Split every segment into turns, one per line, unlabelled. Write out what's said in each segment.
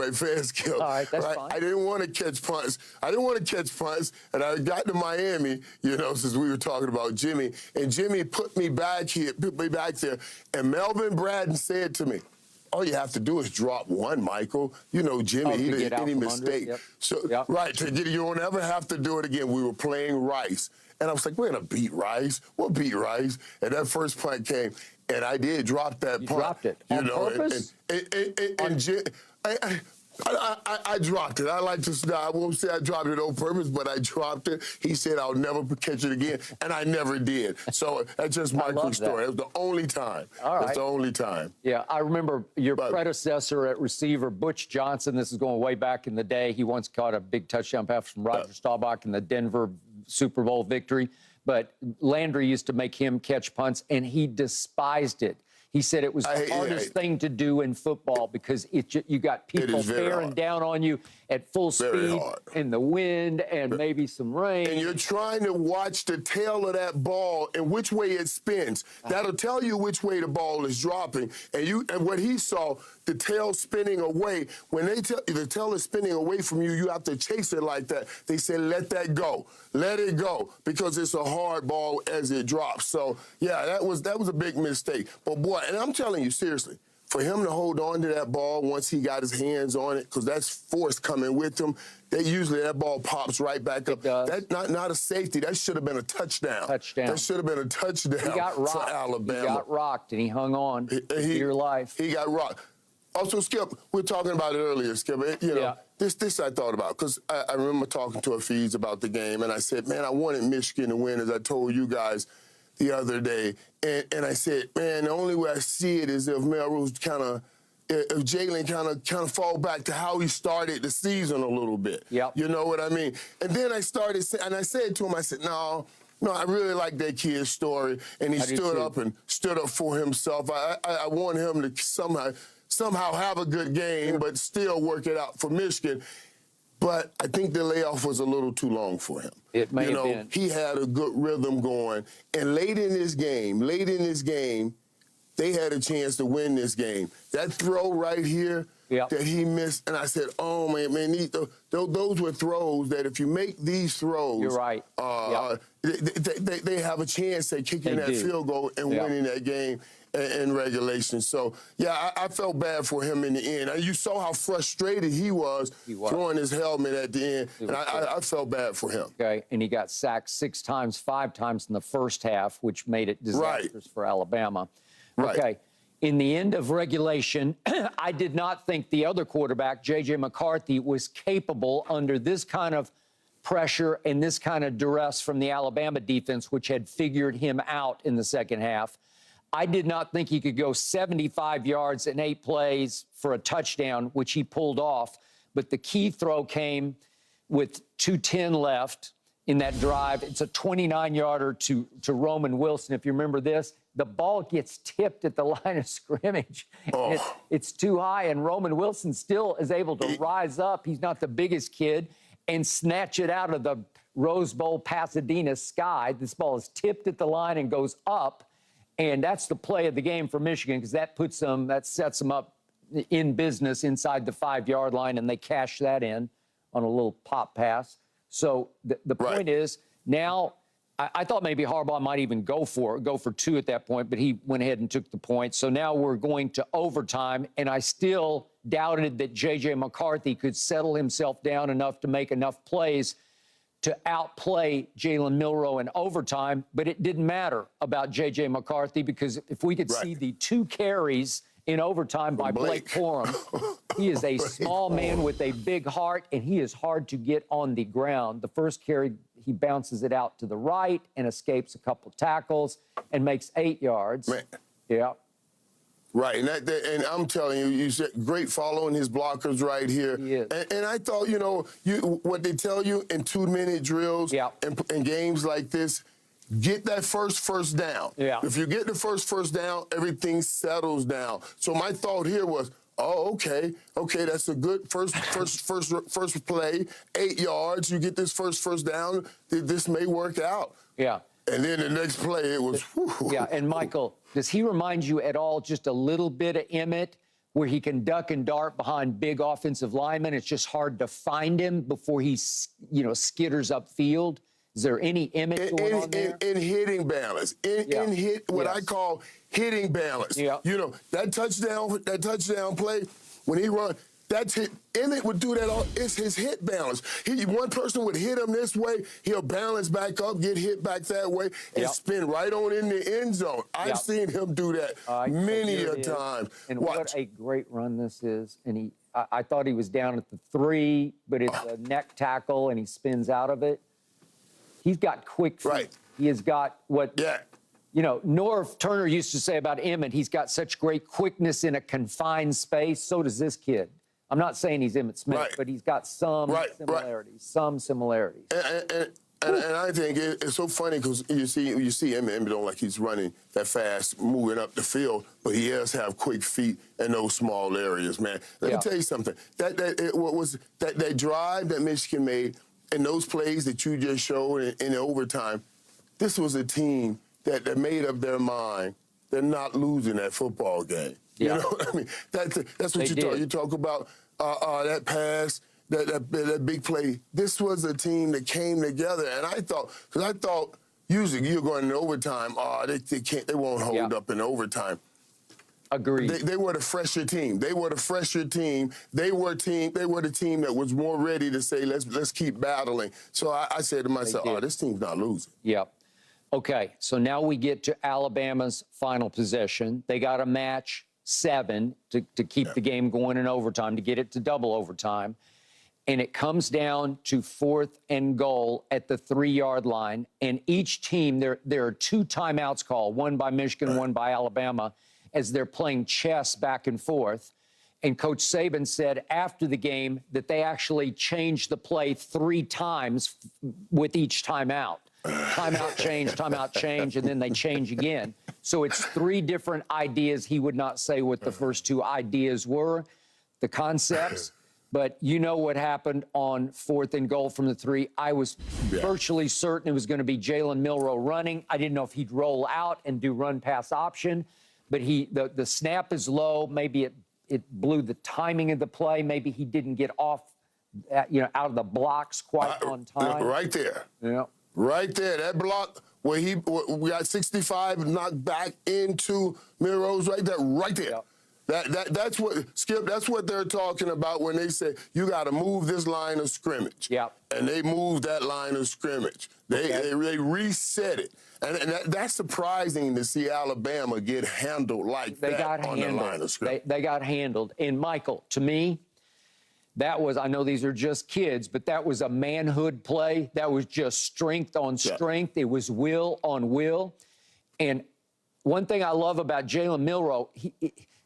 right, fair skill.
All right, that's fine.
I didn't want to catch punts. And I got to Miami, since we were talking about Jimmy, and Jimmy put me back there, and Melvin Bratton said to me, all you have to do is drop one, Michael. Jimmy, he didn't any mistake.
Yep.
So, right, you don't ever have to do it again. We were playing Rice. And I was like, we're going to beat Rice. We'll beat Rice. And that first punt came, and I did drop that punt.
You dropped it. On purpose?
I dropped it. I won't say I dropped it on purpose, but I dropped it. He said I'll never catch it again, and I never did. So that's just my quick story. It was the only time.
All right.
It's the only time.
Yeah, I remember your predecessor at receiver, Butch Johnson. This is going way back in the day. He once caught a big touchdown pass from Roger Staubach in the Denver Super Bowl victory. But Landry used to make him catch punts, and he despised it. He said it was the hardest thing to do in football because you got people bearing down on you at full speed in the wind and maybe some rain.
And you're trying to watch the tail of that ball and which way it spins. That'll tell you which way the ball is dropping. And what he saw, the tail spinning away. When the tail is spinning away from you, you have to chase it like that. They say, let that go. Let it go, because it's a hard ball as it drops. So, yeah, that was a big mistake. But, boy, and I'm telling you, seriously, for him to hold on to that ball once he got his hands on it, because that's force coming with him, that ball pops right back up. That's not a safety. That should have been a touchdown. That should have been a touchdown for Alabama.
He got rocked, and he hung on for dear life.
He got rocked. Also, Skip, we were talking about it earlier, Skip. This I thought about, because I remember talking to Hafiz about the game, and I said, man, I wanted Michigan to win, as I told you guys the other day. And I said, man, the only way I see it is if Melrose if Jalen kind of fall back to how he started the season a little bit.
Yep.
You know what I mean? And then I started, and I said to him, I said, no, I really like that kid's story. And he stood up for himself. I want him to somehow have a good game, but still work it out for Michigan. But I think the layoff was a little too long for him.
It may have been.
He had a good rhythm going. And late in this game, they had a chance to win this game. That throw right here that he missed, and I said, oh, man, those were throws that if you make these throws,
you're right.
They have a chance at kicking that field goal and winning that game in regulation. So, yeah, I felt bad for him in the end. You saw how frustrated he was throwing his helmet at the end, and I felt bad for him.
Okay, and he got sacked 6 times, 5 times in the first half, which made it disastrous for Alabama. Okay, in the end of regulation, I did not think the other quarterback, J.J. McCarthy, was capable under this kind of pressure and this kind of duress from the Alabama defense, which had figured him out in the second half. I did not think he could go 75 yards in 8 plays for a touchdown, which he pulled off. But the key throw came with 2:10 left in that drive. It's a 29-yarder to Roman Wilson. If you remember this, the ball gets tipped at the line of scrimmage. It's too high, and Roman Wilson still is able to rise up. He's not the biggest kid, and snatch it out of the Rose Bowl Pasadena sky. This ball is tipped at the line and goes up. And that's the play of the game for Michigan, because that sets them up in business inside the 5-yard line, and they cash that in on a little pop pass. So the point is, now I thought maybe Harbaugh might even go for 2 at that point, but he went ahead and took the point. So now we're going to overtime, and I still doubted that J.J. McCarthy could settle himself down enough to make enough plays to outplay Jalen Milroe in overtime, but it didn't matter about J.J. McCarthy, because if we could see the 2 carries in overtime by Blake Corum, he is a small man with a big heart, and he is hard to get on the ground. The first carry, he bounces it out to the right and escapes a couple tackles and makes 8 yards. Yeah.
Right, and I'm telling you, you said great following his blockers right here.
He is.
And I thought, what they tell you in 2-minute drills in games like this, get that first down.
Yeah.
If you get the first down, everything settles down. So my thought here was, okay, that's a good first play, 8 yards. You get this first down, this may work out.
Yeah.
And then the next play, it was...
Yeah, and Michael, does he remind you at all just a little bit of Emmett where he can duck and dart behind big offensive linemen. It's just hard to find him before he, skitters upfield. Is there any Emmett going on there?
In hitting balance, in what I call hitting balance.
Yeah.
That touchdown play when he run. That's hit. Emmett would do that all. It's his hit balance. One person would hit him this way, he'll balance back up, get hit back that way, and spin right on in the end zone. I've seen him do that many a time.
And what a great run this is. And I thought he was down at the 3, but it's a neck tackle, and he spins out of it. He's got quick feet.
Right.
He has got what, Norv Turner used to say about Emmett, he's got such great quickness in a confined space. So does this kid. I'm not saying he's Emmitt Smith, but he's got some similarities. Some similarities.
And I think it's so funny because you see Emmett don't like he's running that fast, moving up the field, but he does have quick feet in those small areas, man. Let me tell you something. That drive that Michigan made and those plays that you just showed in overtime, this was a team that made up their mind they're not losing that football game. You know what I mean? That's what you talk about that pass, that big play. This was a team that came together, and I thought usually you're going in overtime. They won't hold up in overtime.
Agreed.
They were the fresher team. They were the team that was more ready to say, let's keep battling. So I said to myself, this team's not losing.
Yep. Okay, so now we get to Alabama's final possession. They got to match 7 to keep the game going in overtime, to get it to double overtime. And it comes down to 4th and goal at the 3-yard line. And each team, there are 2 timeouts called, one by Michigan, one by Alabama, as they're playing chess back and forth. And Coach Saban said after the game that they actually changed the play 3 times with each timeout. Timeout change, and then they change again. So it's 3 different ideas. He would not say what the first 2 ideas were, the concepts. But you know what happened on 4th and goal from the 3. I was virtually certain it was going to be Jalen Milroe running. I didn't know if he'd roll out and do run-pass option. But the snap is low. Maybe it blew the timing of the play. Maybe he didn't get off, out of the blocks quite on time.
Right there.
Yeah.
Right there, that block where we got 65 knocked back into Milroe's right there. Yep. That's what, Skip, that's what they're talking about when they say you got to move this line of scrimmage.
Yep.
And they moved that line of scrimmage. They reset it. And that's surprising to see Alabama get handled like that on the line of scrimmage.
They got handled. And, Michael, to me, that was, I know these are just kids, but that was a manhood play. That was just strength on strength. It was will on will. And one thing I love about Jalen Milroe,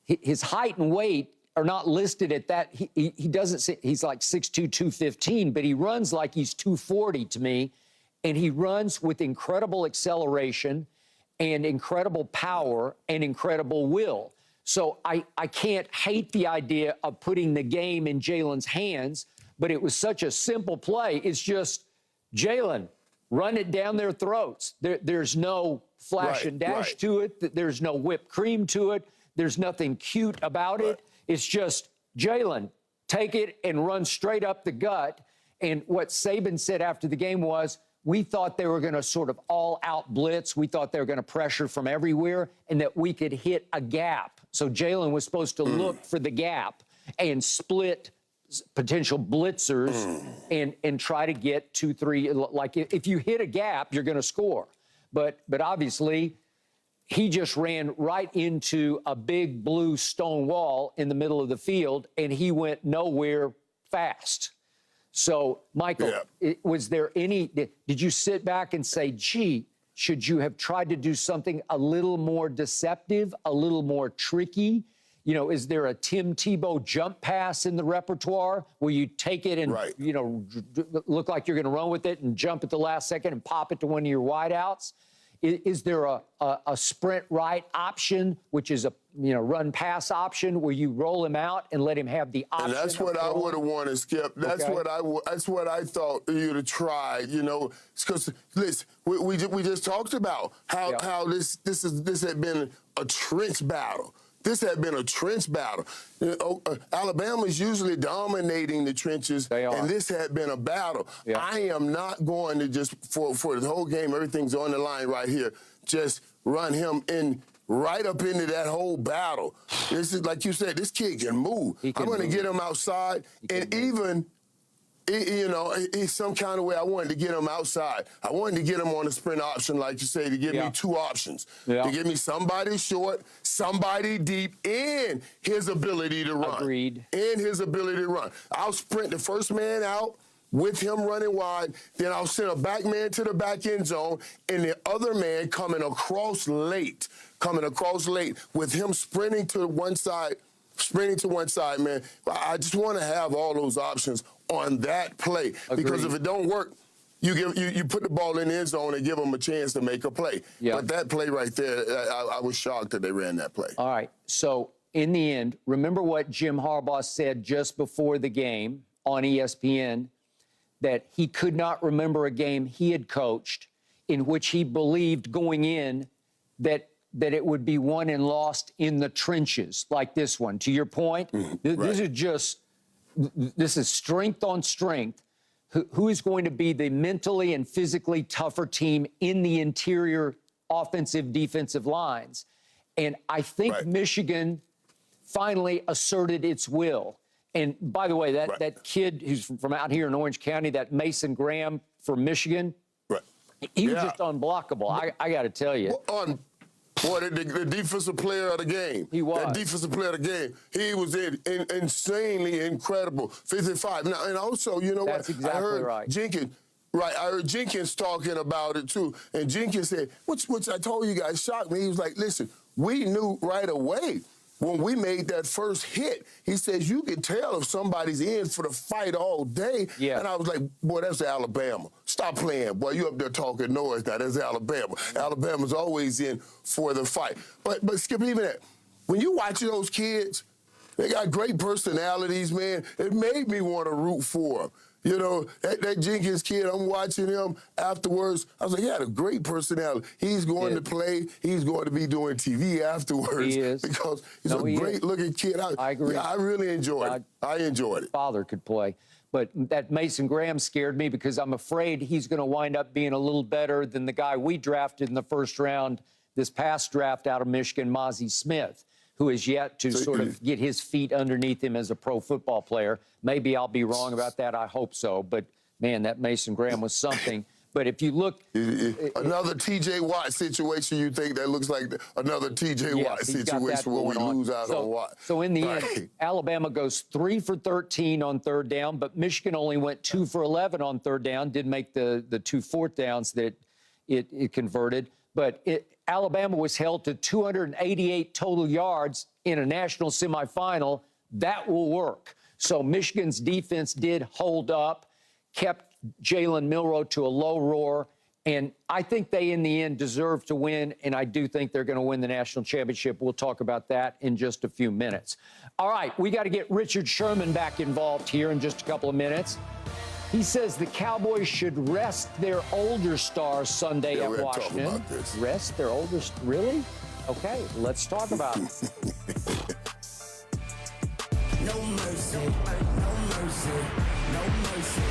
his height and weight are not listed at that. He doesn't, he's like 6'2", 215, but he runs like he's 240 to me. And he runs with incredible acceleration and incredible power and incredible will. So I can't hate the idea of putting the game in Jalen's hands, but it was such a simple play. It's just, Jalen, run it down their throats. There's no flash and dash to it. There's no whipped cream to it. There's nothing cute about it. It's just, Jalen, take it and run straight up the gut. And what Saban said after the game was, we thought they were going to sort of all-out blitz. We thought they were going to pressure from everywhere and that we could hit a gap. So Jalen was supposed to look for the gap and split potential blitzers and try to get 2, 3. Like, if you hit a gap, you're going to score. But obviously, he just ran right into a big blue stone wall in the middle of the field, and he went nowhere fast. So, Michael, was there any, did you sit back and say, gee, should you have tried to do something a little more deceptive, a little more tricky? Is there a Tim Tebow jump pass in the repertoire where you take it and, look like you're going to run with it and jump at the last second and pop it to one of your wideouts? Is there a sprint right option, which is a run pass option, where you roll him out and let him have the option?
And that's what I would have wanted, Skip. That's what I thought you'd have tried. Because listen, we just talked about how this had been a trench battle. This had been a trench battle. Alabama's usually dominating the trenches,
They are.
and this had been a battle.
Yeah.
I am not going to just, for the whole game, everything's on the line right here, just run him in right up into that whole battle. This is, like you said, this kid can move. I'm going to get him outside, and even, you know, in some kind of way, I wanted to get him outside. I wanted to get him on the sprint option, like you say, to give me two options. To give me somebody short, somebody deep, and his ability to run.
Agreed.
And his ability to run. I'll sprint the first man out with him running wide, then I'll send a back man to the back end zone, and the other man coming across late with him sprinting to one side, man. I just want to have all those options on that play.
Agreed.
Because if it don't work, you put the ball in the end zone and give them a chance to make a play. But that play right there, I was shocked that they ran that play.
All right. So in the end, remember what Jim Harbaugh said just before the game on ESPN, that he could not remember a game he had coached in which he believed going in that it would be won and lost in the trenches like this one. To your point, this is strength on strength. Who is going to be the mentally and physically tougher team in the interior offensive, defensive lines? And I think Michigan finally asserted its will. And by the way, that kid who's from out here in Orange County, that Mason Graham from Michigan, he was just unblockable. I got to tell you.
The defensive player of the game.
He was.
That defensive player of the game. He was insanely incredible. 55. Now, and also, you know
That's
what?
exactly
I heard
right.
Jenkins. Right, I heard Jenkins talking about it too. And Jenkins said, which I told you guys shocked me. He was like, listen, we knew right away when we made that first hit. He says, you can tell if somebody's in for the fight all day.
Yeah.
And I was like, boy, that's Alabama. Stop playing, boy. You up there talking noise now. That's Alabama. Alabama's always in for the fight. But Skip, even that, when you watch those kids, they got great personalities, man. It made me want to root for them. You know, that Jenkins kid, I'm watching him afterwards. I was like, he had a great personality. He's going to play. He's going to be doing TV afterwards.
He is.
Because he's a great-looking kid.
I agree.
Yeah, I really enjoyed it. I enjoyed it.
Father could play. But that Mason Graham scared me because I'm afraid he's going to wind up being a little better than the guy we drafted in the first round, this past draft out of Michigan, Mozzie Smith, who is yet to sort of get his feet underneath him as a pro football player. Maybe I'll be wrong about that. I hope so. But, man, that Mason Graham was something. But if you look...
Another T.J. Watt situation, you think that looks like another T.J. Watt situation where we lose out on Watt.
So in the end, Alabama goes 3 for 13 on third down, but Michigan only went 2 for 11 on third down, did make the 2 fourth downs that it converted. But Alabama was held to 288 total yards in a national semifinal. That will work. So Michigan's defense did hold up, kept Jalen Milroe to a low roar, and I think they, in the end, deserve to win, and I do think they're going to win the national championship. We'll talk about that in just a few minutes. All right, we got to get Richard Sherman back involved here in just a couple of minutes. He says the Cowboys should rest their older stars Sunday at Washington. Rest their older... Really? Okay, let's talk about it.
No mercy, no mercy, no mercy.